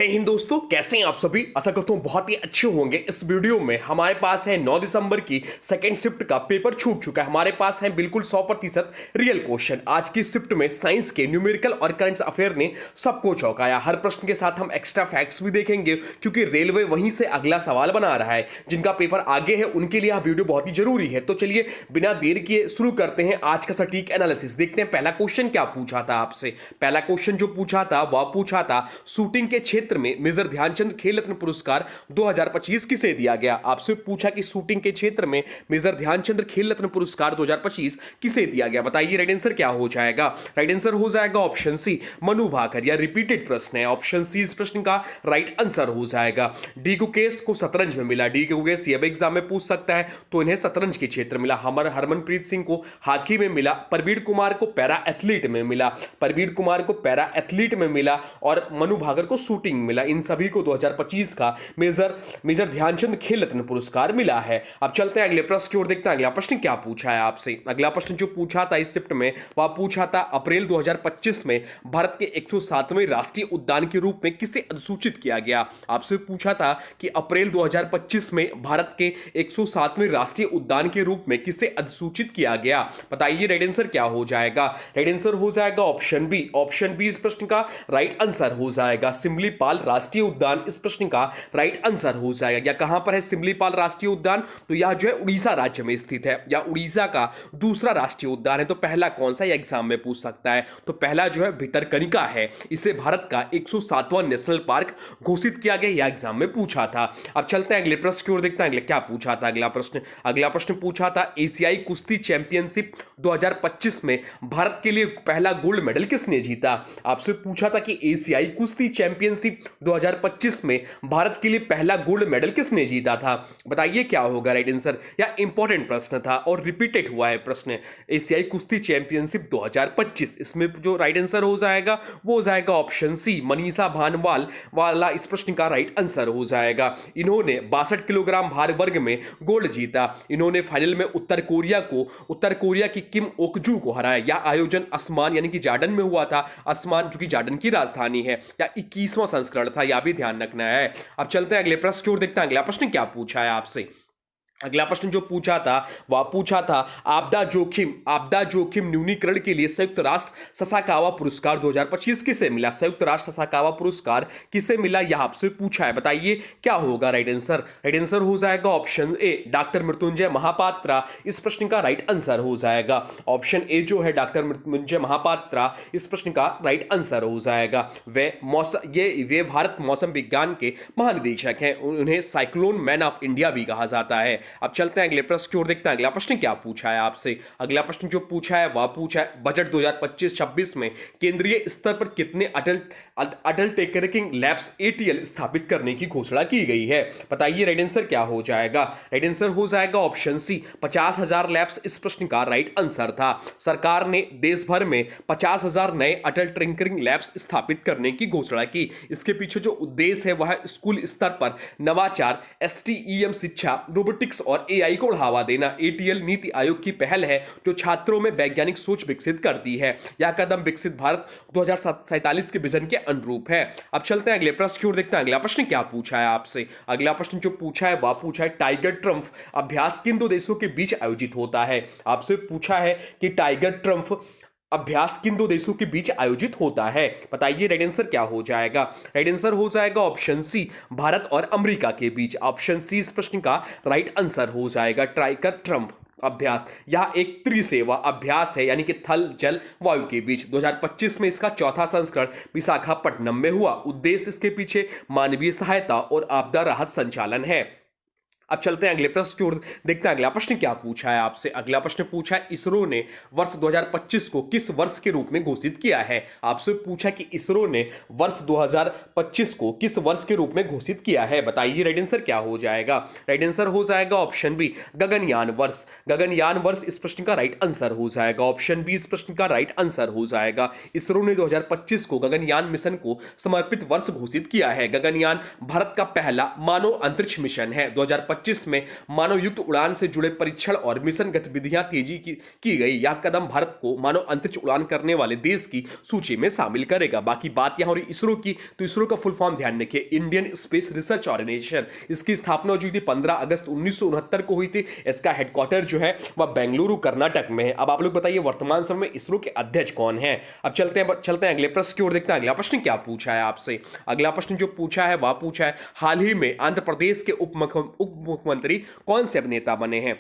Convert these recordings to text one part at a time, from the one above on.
जय हिंद दोस्तों, कैसे हैं आप सभी। आशा करता हूं बहुत ही अच्छे होंगे। इस वीडियो में हमारे पास है 9 दिसंबर की सेकंड शिफ्ट का पेपर छूट चुका है। हमारे पास है बिल्कुल 100% रियल क्वेश्चन। आज की शिफ्ट में साइंस के न्यूमेरिकल और करंट अफेयर ने सबको चौंकाया। हर प्रश्न के साथ हम एक्स्ट्रा फैक्ट्स भी देखेंगे, क्योंकि रेलवे वहीं से अगला सवाल बना रहा है। जिनका पेपर आगे है उनके लिए यह वीडियो बहुत ही जरूरी है। तो चलिए बिना देर किए शुरू करते हैं आज का सटीक एनालिसिस। देखते हैं पहला क्वेश्चन क्या पूछा था आपसे। पहला क्वेश्चन जो पूछा था वह पूछा था शूटिंग के क्षेत्र में मेजर ध्यानचंद खेल रत्न पुरस्कार 2025 किसे दिया गया। आपसे पूछा कि शूटिंग के क्षेत्र में मेजर ध्यानचंद खेल रत्न पुरस्कार 2025 किसे दिया गया। बताइए राइट आंसर क्या हो जाएगा। राइट आंसर हो जाएगा ऑप्शन सी मनु भाकर। यह रिपीटेड प्रश्न है। ऑप्शन सी इस प्रश्न का राइट आंसर हो जाएगा। डी गुकेश को शतरंज में मिला। डी गुकेश ये भी एग्जाम में पूछ सकता है, तो इन्हें शतरंज के क्षेत्र मिला। हरमनप्रीत सिंह को हॉकी में मिला। परवीर कुमार को पैरा एथलीट में मिला। परवीर कुमार को पैरा एथलीट में मिला और मनु भाकर को शूटिंग मिला। इन सभी को 2025 का मेजर ध्यानचंद खेल रत्न पुरस्कार मिला है। अब चलते हैं अगले प्रश्न की ओर। देखते हैं अगला प्रश्न क्या पूछा है आपसे। अगला प्रश्न जो पूछा था इस शिफ्ट में वह पूछा था अप्रैल 2025 में भारत के 107वें राष्ट्रीय उद्यान के रूप में किसे अधिसूचित किया गया। आपसे पूछा था कि अप्रैल 2025 में भारत के 107वें राष्ट्रीय उद्यान के रूप में किसे अधिसूचित किया गया। बताइए राइट आंसर क्या हो जाएगा। राइट आंसर हो जाएगा ऑप्शन बी। ऑप्शन बी इस प्रश्न का राइट आंसर हो जाएगा। सिमलीपाल राष्ट्रीय उद्यान इस प्रश्न का राइट आंसर हो जाएगा। या कहां पर है सिमलीपाल राष्ट्रीय उद्यान, तो यह जो है उड़ीसा राज्य में स्थित है, या उड़ीसा का दूसरा राष्ट्रीय उद्यान है। तो पहला कौन सा, यह एग्जाम में पूछ सकता है। तो पहला जो है भितरकनिका है। इसे भारत का 107वां नेशनल पार्क घोषित किया गया। यह एग्जाम में पूछा था। अब चलते हैं अगले प्रश्न की ओर। देखते हैं अगले क्या पूछा था। अगला प्रश्न पूछा था एशियाई कुश्ती चैंपियनशिप 2025 में भारत के लिए पहला गोल्ड मेडल किसने जीता। आपसे पूछा था कि एशियाई कुश्ती चैंपियनशिप 2025 में भारत के लिए पहला गोल्ड मेडल किसने जीता था। बताइए क्या होगा राइट आंसर। यह इंपॉर्टेंट प्रश्न था और रिपीटेड हुआ है प्रश्न। एशियाई कुश्ती चैंपियनशिप 2025, इसमें जो राइट आंसर हो जाएगा वो हो जाएगा ऑप्शन सी मनीषा भानवाल वाला। इस प्रश्न का राइट आंसर हो जाएगा। इन्होंने 62 किलोग्राम भार वर्ग में गोल्ड जीता। इन्होंने फाइनल में उत्तर कोरिया की किम ओकजू को हराया। यह आयोजन अस्मान यानी कि जार्डन में हुआ था। अस्मान जो कि जार्डन की राजधानी है। या 21वां संस्करण था, यह भी ध्यान रखना है। अब चलते हैं अगले प्रश्न की ओर। देखते हैं अगला प्रश्न क्या पूछा है आपसे। अगला प्रश्न जो पूछा था वह पूछा था आपदा जोखिम न्यूनीकरण के लिए संयुक्त राष्ट्र ससाकावा पुरस्कार 2025 किसे मिला। संयुक्त राष्ट्र ससाकावा पुरस्कार किसे मिला, यह आपसे पूछा है। बताइए क्या होगा राइट आंसर। राइट आंसर हो जाएगा option A doctor Mrityunjay Mohapatra. इस प्रश्न का राइट आंसर हो जाएगा। ऑप्शन ए जो है डॉक्टर मृत्युंजय महापात्रा, इस प्रश्न का राइट आंसर हो जाएगा। वे भारत मौसम विज्ञान के महानिदेशक हैं। उन्हें साइक्लोन मैन ऑफ इंडिया भी कहा जाता है। अब चलते हैं अगले प्रश्न की ओर। देखते हैं अगला प्रश्न क्या पूछा है आपसे। अगला प्रश्न जो पूछा है वह पूछा है बजट 2025-26 में केंद्रीय स्तर पर कितने अडल्ट टेकरिंग लैब्स एटीएल स्थापित करने की घोषणा की गई है। बताइए राइट आंसर क्या हो जाएगा। राइट आंसर हो जाएगा ऑप्शन सी 50,000 लैब्स इस प्रश्न का राइट आंसर था। सरकार ने देश भर में 50,000 नए अडल्ट टेकरिंग लैब्स स्थापित करने की घोषणा की। इसके पीछे जो उद्देश्य है वह स्कूल स्तर पर नवाचार, एसटीईएम शिक्षा, रोबोटिक्स और एआई को बढ़ावा देना। एटीएल नीति आयोग की पहल है जो छात्रों में वैज्ञानिक सोच विकसित करती है। यह कदम विकसित भारत 2047 के विजन के अनुरूप है। अब चलते हैं अगले प्रश्न की ओर। देखते हैं अगला प्रश्न क्या पूछा है आपसे। अगला प्रश्न जो पूछा है वह पूछा है टाइगर ट्रंप अभ्यास किन दो देशों के बीच आयोजित होता है। आपसे पूछा है कि टाइगर ट्रंप अभ्यास किन दो देशों के बीच आयोजित होता है। बताइए राइट आंसर क्या हो जाएगा। राइट आंसर हो जाएगा ऑप्शन सी भारत और अमेरिका के बीच। ऑप्शन सी इस प्रश्न का राइट आंसर हो जाएगा। टाइगर ट्रंप अभ्यास यह एक त्रिसेवा अभ्यास है, यानी कि थल जल वायु के बीच। 2025 में इसका चौथा संस्करण विशाखापट्टनम में हुआ। उद्देश्य इसके पीछे मानवीय सहायता और आपदा राहत संचालन है। अब चलते हैं अगले प्रश्न की ओर। देखते हैं अगला प्रश्न क्या पूछा है आपसे। अगला प्रश्न पूछा है इसरो ने वर्ष 2025 को किस वर्ष के रूप में घोषित किया है। आपसे पूछा कि इसरो ने वर्ष 2025 को किस वर्ष के रूप में घोषित किया है। बताइए राइट आंसर क्या हो जाएगा। राइट आंसर हो जाएगा ऑप्शन बी गगनयान वर्ष। गगनयान वर्ष इस प्रश्न का राइट आंसर हो जाएगा। ऑप्शन बी इस प्रश्न का राइट आंसर हो जाएगा। इसरो ने 2025 को गगनयान मिशन को समर्पित वर्ष घोषित किया है। गगनयान भारत का पहला मानव अंतरिक्ष मिशन है। 2025 2025 में मानवयुक्त उड़ान से जुड़े परीक्षण और मिशन गतिविधियां तेजी की गई। यह कदम भारत को मानव अंतरिक्ष उड़ान करने वाले देश की सूची में शामिल करेगा। बाकी बात यहां हो रही इसरो की, तो इसरो का फुल फॉर्म ध्यान रखिए, इंडियन स्पेस रिसर्च ऑर्गेनाइजेशन। इसकी स्थापना जो थी 15 अगस्त 1969 को हुई थी। इसका हेडक्वार्टर जो है वह बेंगलुरु कर्नाटक में है। अब आप लोग बताइए वर्तमान समय में इसरो के अध्यक्ष कौन है। अब चलते हैं अगले प्रश्न की ओर, देखते हैं अगला प्रश्न क्या पूछा है आपसे। अगला प्रश्न जो पूछा है वह पूछा है, हाल ही में आंध्र प्रदेश के उप मुख्यमंत्री कौन से अभिनेता बने हैं।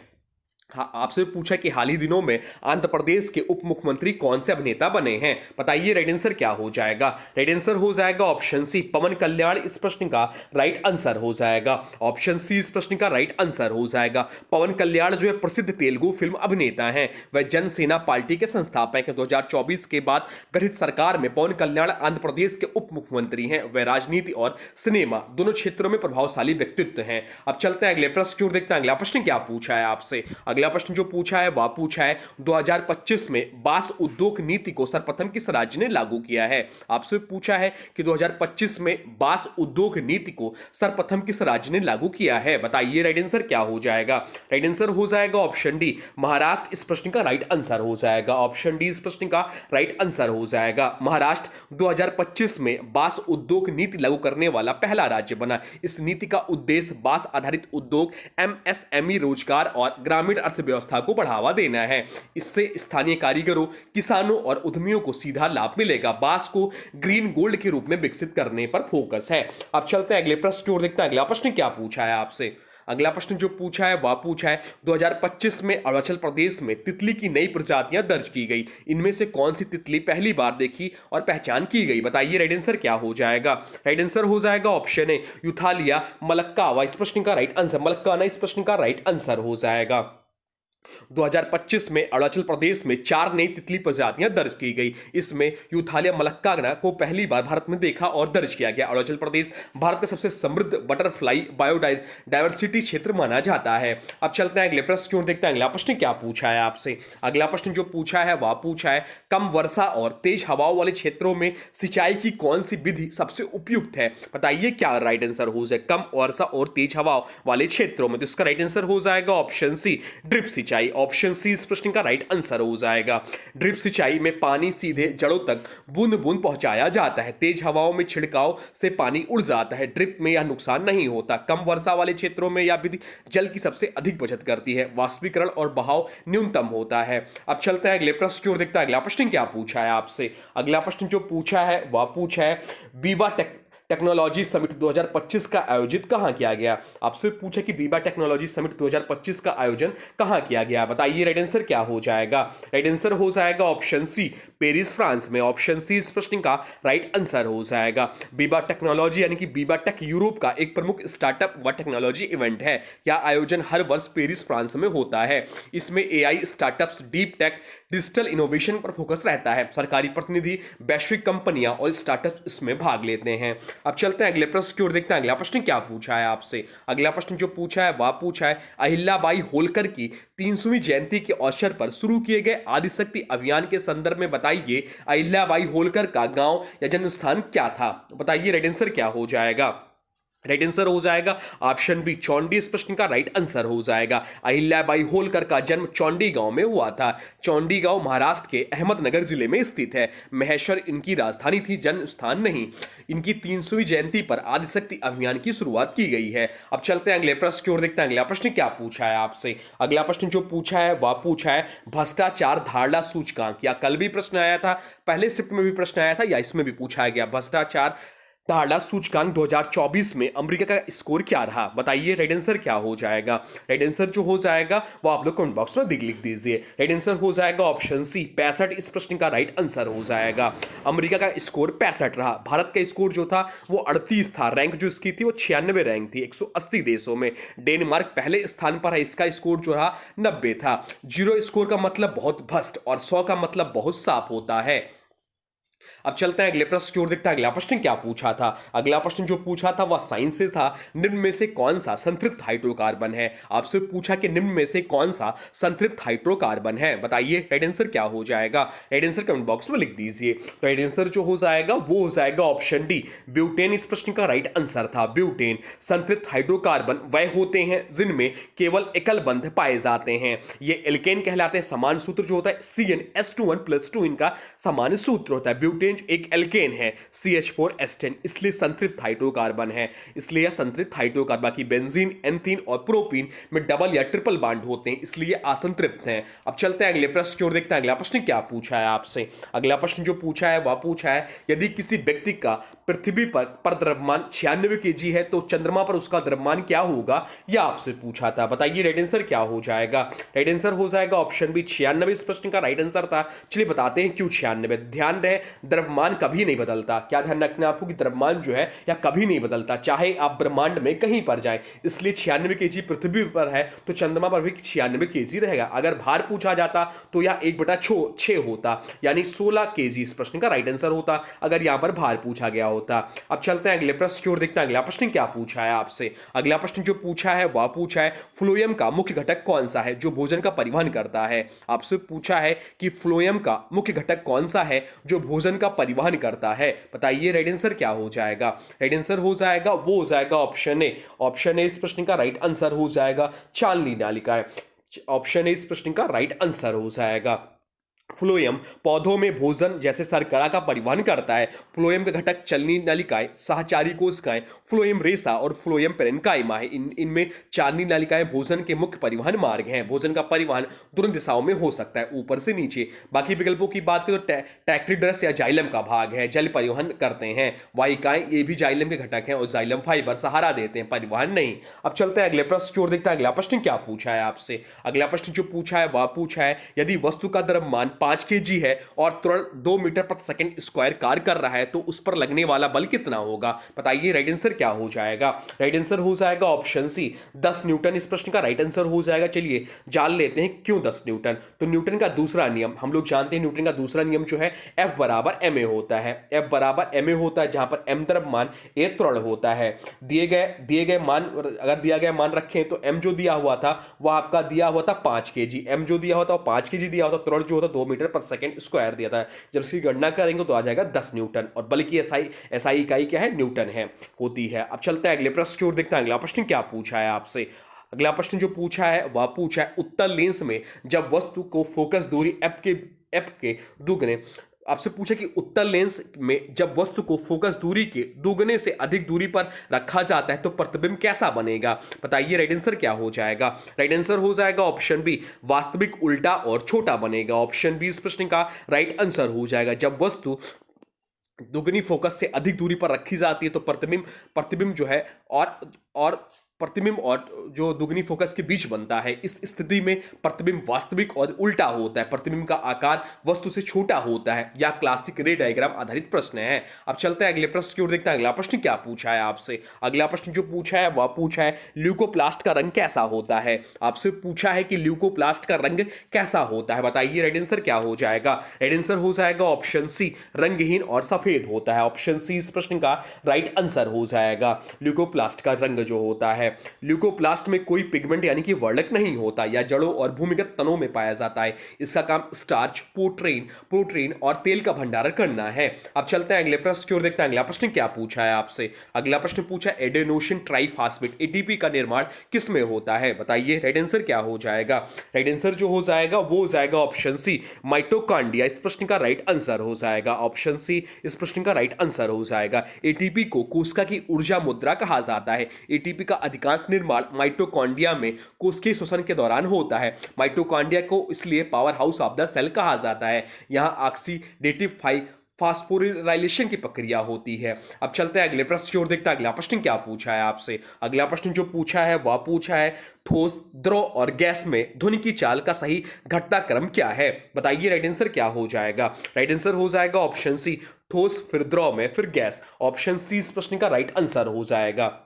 हाँ, आपसे पूछा कि हाल ही दिनों में आंध्र प्रदेश के उप मुख्यमंत्री कौन से अभिनेता बने हैं। बताइए राइट आंसर क्या हो जाएगा। राइट आंसर हो जाएगा ऑप्शन सी, पवन कल्याण इस प्रश्न का राइट आंसर हो जाएगा। ऑप्शन सी इस प्रश्न का राइट आंसर हो जाएगा। पवन कल्याण जो है प्रसिद्ध तेलुगु फिल्म अभिनेता हैं। वह जनसेना पार्टी के संस्थापक हैं। 2024 के बाद गठित सरकार में पवन कल्याण आंध्र प्रदेश के उप मुख्यमंत्री हैं। वह राजनीति और सिनेमा दोनों क्षेत्रों में प्रभावशाली व्यक्तित्व हैं। अब चलते हैं अगले प्रश्न की ओर, देखते हैं अगला प्रश्न क्या पूछा है आपसे। अगला प्रश्न जो पूछा है वह पूछा है 2025 में बांस उद्योग नीति को सर्वप्रथम किस राज्य ने लागू किया है। आपसे पूछा है कि 2025 में बांस उद्योग नीति को सर्वप्रथम किस राज्य ने लागू किया है। बताइए राइट आंसर क्या हो जाएगा। राइट आंसर हो जाएगा ऑप्शन डी, महाराष्ट्र इस प्रश्न का राइट आंसर हो जाएगा। ऑप्शन डी इस प्रश्न का राइट आंसर हो जाएगा। महाराष्ट्र 2025 में बांस उद्योग नीति लागू करने वाला पहला राज्य बना। इस नीति का उद्देश्य बांस आधारित उद्योग, एमएसएमई रोजगार और ग्रामीण अर्थव्यवस्था को बढ़ावा देना है। इससे स्थानीय कारीगरों, किसानों और उद्यमियों को सीधा लाभ मिलेगा। बांस को ग्रीन गोल्ड के रूप में विकसित करने पर फोकस है। अब चलते हैं अगले प्रश्न की ओर, देखते हैं अगला प्रश्न क्या पूछा है आपसे। अगला प्रश्न जो पूछा है वह पूछा है 2025 में अरुणाचल प्रदेश में तितली की नई प्रजातियां दर्ज की गई। इनमें से कौन सी तितली पहली बार देखी और पहचान की गई। बताइए राइट आंसर क्या हो जाएगा। राइट आंसर हो जाएगा ऑप्शन ए, यूथालिया मलक्कावा इस प्रश्न का राइट आंसर, मलक्काना इस प्रश्न का राइट आंसर हो जाएगा। 2025 में अरुणाचल प्रदेश में 4 नई तितली प्रजातियां दर्ज की गई। इसमें यूथालिया मलक्काना को पहली बार भारत में देखा और दर्ज किया गया। अरुणाचल प्रदेश भारत का सबसे समृद्ध बटरफ्लाई बायोडायवर्सिटी क्षेत्र माना जाता है। अब चलते हैं अगले प्रश्न की ओर, देखते हैं अगला प्रश्न क्या पूछा है आपसे। अगला प्रश्न जो पूछा है वह पूछा है, कम वर्षा और तेज हवाओं वाले क्षेत्रों में सिंचाई की कौन सी विधि सबसे उपयुक्त है। बताइए क्या राइट आंसर हो जाए। कम वर्षा और तेज हवाओं वाले क्षेत्रों में, तो इसका राइट आंसर हो जाएगा ऑप्शन सी, ड्रिप सिंचाई। ऑप्शन सी इस प्रश्न का राइट आंसर हो जाएगा। ड्रिप सिंचाई में पानी सीधे जड़ों तक बूंद बूंद पहुंचाया जाता है। तेज हवाओं में छिड़काव से पानी उड़ जाता है। ड्रिप में यह नुकसान नहीं होता। कम वर्षा वाले क्षेत्रों में यह विधि जल की सबसे अधिक बचत करती है। वाष्पीकरण और बहाव न्यूनतम होता है। अब चलते हैं अगले प्रश्न की ओर, देखते हैं अगला प्रश्न क्या पूछा है आपसे। अगला प्रश्न जो पूछा है वह पूछा है, बीवा टेक्नोलॉजी समिट 2025 का आयोजित कहां किया गया। आपसे पूछा कि बीबा टेक्नोलॉजी समिट 2025 का आयोजन कहां किया गया। बताइए राइट आंसर क्या हो जाएगा। राइट आंसर हो जाएगा ऑप्शन सी, पेरिस फ्रांस में। ऑप्शन सी इस प्रश्न का राइट आंसर हो जाएगा। बीबा टेक्नोलॉजी यानी कि बीबा टेक यूरोप का एक प्रमुख स्टार्टअप व टेक्नोलॉजी इवेंट है। यह आयोजन हर वर्ष पेरिस फ्रांस में होता है। इसमें AI startups, deep tech, digital innovation पर फोकस रहता है। सरकारी प्रतिनिधि, वैश्विक कंपनियां और स्टार्टअप इसमें भाग लेते हैं। अब चलते हैं अगले प्रश्न की ओर, देखते हैं अगला प्रश्न क्या पूछा है आपसे। अगला प्रश्न जो पूछा है वह पूछा है, अहिल्याबाई होलकर की 300वीं जयंती के अवसर पर शुरू किए गए आदिशक्ति अभियान के संदर्भ में बताइए अहिल्याबाई होलकर का गांव या जन्म स्थान क्या था। बताइए राइट आंसर क्या हो जाएगा। राइट आंसर हो जाएगा ऑप्शन बी, चौंडी इस प्रश्न का राइट आंसर हो जाएगा। अहिल्याबाई होलकर का जन्म चौंडी गांव में हुआ था। चौंडी गांव महाराष्ट्र के अहमदनगर जिले में स्थित है। महेश्वर इनकी राजधानी थी, जन्म स्थान नहीं। इनकी 300वीं जयंती पर आदिशक्ति अभियान की शुरुआत की गई है। अब चलते हैं अगले प्रश्न की ओर, देखते हैं अगला प्रश्न क्या पूछा है आपसे। अगला प्रश्न जो पूछा है वह पूछा है, भ्रष्टाचार धारणा सूचकांक। या कल भी प्रश्न आया था, पहले शिफ्ट में भी प्रश्न आया था, या इसमें भी पूछा गया। भ्रष्टाचार धारणा सूचकांक 2024 में अमेरिका का स्कोर क्या रहा। बताइए राइट आंसर क्या हो जाएगा। राइट आंसर जो हो जाएगा वो आप लोग कमेंट बॉक्स में लिख दीजिए। राइट आंसर हो जाएगा ऑप्शन सी, 65 इस प्रश्न का राइट आंसर हो जाएगा। अमेरिका का स्कोर 65 रहा। भारत का स्कोर जो था वो 38 था। रैंक जो इसकी थी वो 96 रैंक थी 180 देशों में। डेनमार्क पहले स्थान पर है, इसका स्कोर जो रहा 90 था। 0 स्कोर का मतलब बहुत भ्रष्ट और 100 का मतलब बहुत साफ होता है। अब चलते हैं अगले प्रश्न की ओर, देखते हैं अगला प्रश्न क्या पूछा था। अगला प्रश्न जो पूछा था वह साइंस से था। निम्न में से कौन सा संतृप्त हाइड्रोकार्बन है? आपसे पूछा कि निम्न में से कौन सा संतृप्त हाइड्रोकार्बन है, बताइए राइट आंसर क्या हो जाएगा। राइट आंसर कमेंट बॉक्स में लिख दीजिए। तो राइट आंसर जो हो जाएगा वो हो जाएगा ऑप्शन डी, ब्यूटेन इस प्रश्न का राइट आंसर था। ब्यूटेन संतृप्त हाइड्रोकार्बन वह होते हैं जिनमें केवल एकल बंध पाए जाते हैं, ये एल्केन कहलाते हैं। समान सूत्र जो होता है CnH2n+2 इनका समान सूत्र होता है। ब्यूटेन एक एल्केन है, CH4S10, इसलिए संतृप्त हाइड्रोकार्बन है, इसलिए यह संतृप्त हाइड्रोकार्बन। बाकी बेंजीन, एंथीन और प्रोपीन में डबल या ट्रिपल बॉन्ड होते हैं, इसलिए असंतृप्त हैं। अब चलते हैं अगले प्रश्न की ओर, देखते हैं अगला प्रश्न क्या पूछा है आपसे। अगला प्रश्न जो पूछा है वह पूछा है यदि किसी व्यक्ति का पृथ्वी पर द्रव्यमान 96 kg है तो चंद्रमा पर उसका द्रव्यमान क्या होगा, यह आपसे पूछा था। बताइए राइट आंसर क्या हो जाएगा। राइट आंसर हो जाएगा ऑप्शन बी, 96 इस प्रश्न का राइट आंसर था। चलिए बताते हैं क्यों 96। ध्यान रहे द्रव्यमान कभी नहीं बदलता। क्या ध्यान रखना है आपको कि द्रव्यमान जो है या कभी नहीं बदलता, चाहे आप ब्रह्मांड में कहीं पर जाएं। इसलिए 96 kg पृथ्वी पर है तो चंद्रमा पर भी 96 kg रहेगा। अगर भार पूछा जाता तो यह 1/6 होता, यानी 16 kg इस प्रश्न का राइट आंसर होता अगर यहां पर भार पूछा गया होता। अब चलते हैं अगले प्रश्न की ओर, देखते हैं अगला प्रश्न क्या पूछा है आपसे। अगला प्रश्न जो पूछा है वह पूछा है फ्लोएम का मुख्य घटक कौन सा है जो भोजन का परिवहन करता है। आपसे पूछा है कि फ्लोएम का मुख्य घटक कौन सा है जो भोजन का परिवहन करता है, बताइए राइट आंसर क्या हो जाएगा। राइट आंसर हो जाएगा वो हो जाएगा ऑप्शन ए। ऑप्शन ए इस प्रश्न का राइट आंसर हो जाएगा चालनी नालिकाएं। ऑप्शन ए इस प्रश्न का राइट आंसर हो जाएगा। फ्लोएम पौधों में भोजन जैसे शर्करा का परिवहन करता है। फ्लोएम के घटक चलनी नलिकाएं, सहचारी कोशिकाएं, फ्लोएम रेशा और फ्लोएम पेरेन्काइमा है। इनमें चालनी नलिकाएं भोजन के मुख्य परिवहन मार्ग हैं। भोजन का परिवहन दोनों दिशाओं में हो सकता है, ऊपर से नीचे। बाकी विकल्पों की बात करें तो टैक्टिड्रस या जाइलम का भाग है, जल परिवहन करते हैं। वाहिकाएं ये भी जाइलम के घटक हैं और जाइलम फाइबर सहारा देते हैं, परिवहन नहीं। अब चलते हैं अगले प्रश्न की ओर, देखते हैं अगला प्रश्न क्या पूछा है आपसे। अगला प्रश्न जो पूछा है वह पूछा है यदि वस्तु का द्रव्यमान 5 kg है और तुरंत 2 मीटर प्रति सेकंड स्क्वायर कार्य कर रहा है तो उस पर लगने वाला बल कितना होगा, बताइए राइट आंसर क्या हो जाएगा। राइट आंसर हो जाएगा ऑप्शन सी, 10 न्यूटन इस प्रश्न का राइट आंसर हो जाएगा। चलिए जान लेते हैं क्यों 10 न्यूटन। तो न्यूटन का दूसरा नियम हम लोग जानते हैं, न्यूटन का दूसरा नियम जो है F बराबर ma होता है। F बराबर ma होता है जहां पर m द्रव्यमान a त्वरण होता है। दिए गए मान, अगर दिया गया मान रखें तो m जो दिया हुआ था वह आपका दिया हुआ था 5 kg। m जो दिया हुआ था वो 5 kg दिया हुआ था, त्वरण जो होता 2 मीटर प्रति सेकंड स्क्वायर दिया था। जब इसकी गणना करेंगे तो आ जाएगा 10 न्यूटन और बल की SI इकाई क्या है, न्यूटन है होती है। अब चलते हैं अगले प्रश्न की ओर, देखते हैं अगला प्रश्न क्या पूछा है आपसे। अगला प्रश्न जो पूछा है वह पूछा है उत्तल लेंस में जब वस्तु को फोकस दूरी f के दुगने, आपसे पूछा कि उत्तल लेंस में जब वस्तु को फोकस दूरी के दुगने से अधिक दूरी पर रखा जाता है तो प्रतिबिंब कैसा बनेगा, बताइए राइट आंसर क्या हो जाएगा। राइट आंसर हो जाएगा ऑप्शन बी, वास्तविक, उल्टा और छोटा बनेगा। ऑप्शन बी इस प्रश्न का राइट आंसर हो जाएगा। जब वस्तु दुगनी फोकस से अधिक दूरी पर रखी जाती है तो प्रतिबिंब जो है और प्रतिबिंब और जो दुगनी फोकस के बीच बनता है। इस स्थिति में प्रतिबिंब वास्तविक और उल्टा होता है। प्रतिबिंब का आकार वस्तु से छोटा होता है। यह क्लासिक रे डायग्राम आधारित प्रश्न है। अब चलते हैं अगले प्रश्न की ओर, देखते हैं अगला प्रश्न क्या पूछा है आपसे। अगला प्रश्न जो पूछा है वह पूछा है ल्यूकोप्लास्ट का रंग कैसा होता है। आपसे पूछा है कि ल्यूकोप्लास्ट का रंग कैसा होता है, बताइए राइट आंसर क्या हो जाएगा। राइट आंसर हो जाएगा ऑप्शन सी, रंगहीन और सफेद होता है। ऑप्शन सी इस प्रश्न का राइट आंसर हो जाएगा। ल्यूकोप्लास्ट का रंग जो होता है, ल्यूकोप्लास्ट में कोई पिगमेंट यानी कि वर्णक नहीं होता या जड़ों और भूमिगत तनों में पाया जाता है। इसका काम स्टार्च, प्रोटीन और तेल का भंडारण करना है। अब चलते हैं अगले प्रश्न की ओर, देखते हैं अगला प्रश्न क्या पूछा है आपसे। अगला प्रश्न पूछा एडेनोसिन ट्राइफॉस्फेट एटीपी का निर्माण किस में होता है, बताइए राइट आंसर क्या हो जाएगा। राइट आंसर जो हो जाएगा वो हो जाएगा ऑप्शन सी, माइटोकॉन्ड्रिया इस प्रश्न का राइट आंसर हो जाएगा। ऑप्शन सी इस प्रश्न का राइट आंसर हो जाएगा। एटीपी को कोशिका की ऊर्जा मुद्रा कहा जाता है। एटीपी का अधिकांश निर्माण माइटोकॉन्ड्रिया में कोशिकीय श्वसन के दौरान होता है। माइटोकॉन्ड्रिया को इसलिए powerhouse of the cell कहा जाता है। यहां ऑक्सीडेटिव फास्फोरिलाइजेशन की प्रक्रिया होती है। अब चलते हैं अगले प्रश्न की ओर, देखते हैं अगला प्रश्न क्या पूछा है आपसे। अगला प्रश्न जो पूछा है वह पूछा है ठोस, द्रव और गैस में ध्वनि की चाल का सही घटता क्रम क्या है, बताइए राइट आंसर क्या हो जाएगा। राइट आंसर हो जाएगा ऑप्शन सी, ठोस फिर द्रव में फिर गैस। ऑप्शन सी इस प्रश्न का राइट आंसर हो जाएगा।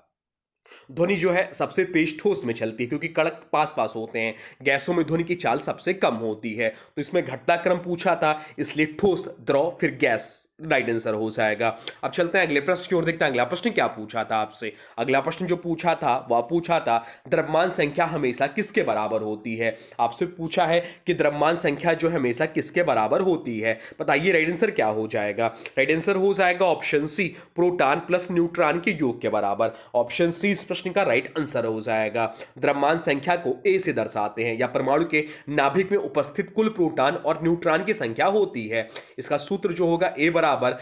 ध्वनि जो है सबसे तेज ठोस में चलती है क्योंकि कड़क पास होते हैं। गैसों में ध्वनि की चाल सबसे कम होती है। तो इसमें घटता क्रम पूछा था, इसलिए ठोस, द्रव फिर गैस राइट आंसर हो जाएगा। अब चलते हैं अगले प्रश्न की ओर, देखते हैं अगला प्रश्न क्या पूछा था आपसे। अगला प्रश्न जो पूछा था वह पूछा था द्रव्यमान संख्या हमेशा किसके बराबर होती है। आपसे पूछा है कि द्रव्यमान संख्या जो है हमेशा किसके बराबर होती है। बताइए राइट आंसर क्या हो जाएगा। राइट आंसर हो जाएगा option C, proton plus neutron के योग के बराबर। ऑप्शन सी इस प्रश्न का राइट आंसर हो जाएगा। द्रव्यमान संख्या को ए से दर्शाते हैं, या परमाणु के नाभिक में उपस्थित कुल प्रोटॉन और न्यूट्रॉन की संख्या होती है। इसका सूत्र जो होगा ए बराबर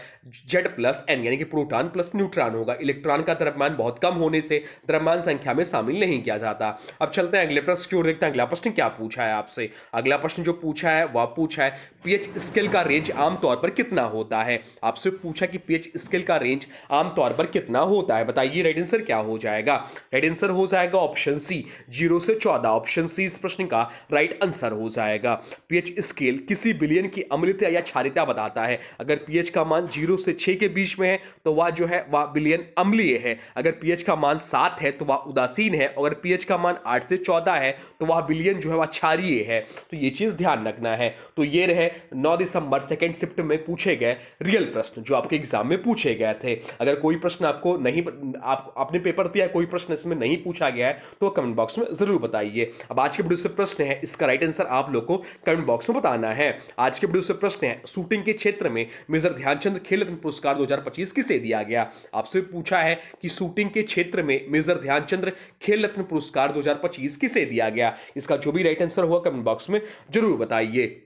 जेड प्लस एन, यानी कि प्रोटॉन प्लस न्यूट्रॉन होगा। इलेक्ट्रॉन का द्रव्यमान बहुत कम होने से द्रव्यमान संख्या में शामिल नहीं किया जाता। अब चलते हैं अगले प्रश्न की ओर, देखते हैं अगला प्रश्न क्या पूछा है आपसे। अगला प्रश्न जो पूछा है वह पूछा है पीएच स्केल का रेंज आमतौर पर कितना होता है। आपसे पूछा कि पीएच स्केल का रेंज आमतौर पर कितना होता है। बताइए राइट आंसर क्या हो जाएगा। राइट आंसर हो जाएगा ऑप्शन सी, 0 से 14। ऑप्शन सी इस प्रश्न का राइट आंसर हो जाएगा। पीएच स्केल किसी विलयन की अम्लता या क्षारीयता बताता है। अगर पीएच का मान 0 से 6 के बीच में है तो वह जो है वह विलयन अम्लीय है। अगर पीएच का मान 7 है तो वह उदासीन है। अगर पीएच का मान 8 से 14 है तो वह विलयन जो है वह क्षारीय है। तो ये चीज ध्यान रखना है। तो ये रहे 9 दिसंबर सेकेंड शिफ्ट में पूछे गए रियल प्रश्न जो आपके एग्जाम में पूछे गए थे। अगर कोई प्रश्न आपको नहीं, आपने पेपर दिया, कोई प्रश्न इसमें नहीं पूछा गया है तो कमेंट बॉक्स में जरूर बताइए। अब आज के वीडियो से प्रश्न है, इसका राइट आंसर आप लोग को कमेंट बॉक्स में बताना है। आज के वीडियो से प्रश्न है शूटिंग के क्षेत्र में मेजर ध्यानचंद खेल रत्न पुरस्कार 2025 किसे दिया गया। आपसे पूछा है कि शूटिंग के क्षेत्र में मेजर ध्यानचंद खेल रत्न पुरस्कार 2025 किसे दिया गया। इसका जो भी राइट आंसर हुआ कमेंट बॉक्स में जरूर बताइए,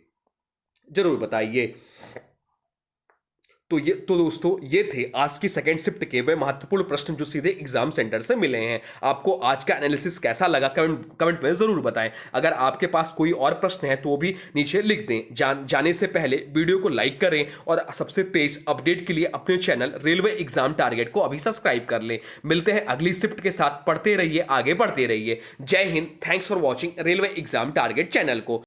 जरूर बताइए। तो दोस्तों ये थे आज की सेकंड शिफ्ट के वे महत्वपूर्ण प्रश्न जो सीधे एग्जाम सेंटर से मिले हैं। आपको आज का एनालिसिस कैसा लगा कमेंट में जरूर बताएं। अगर आपके पास कोई और प्रश्न है तो भी नीचे लिख दें। जाने से पहले वीडियो को लाइक करें और सबसे तेज अपडेट के लिए अपने चैनल रेलवे एग्जाम टारगेट को अभी सब्सक्राइब कर लें। मिलते हैं अगली शिफ्ट के साथ। पढ़ते रहिए, आगे बढ़ते रहिए। जय Hind. Thanks for watching railway exam target channel को।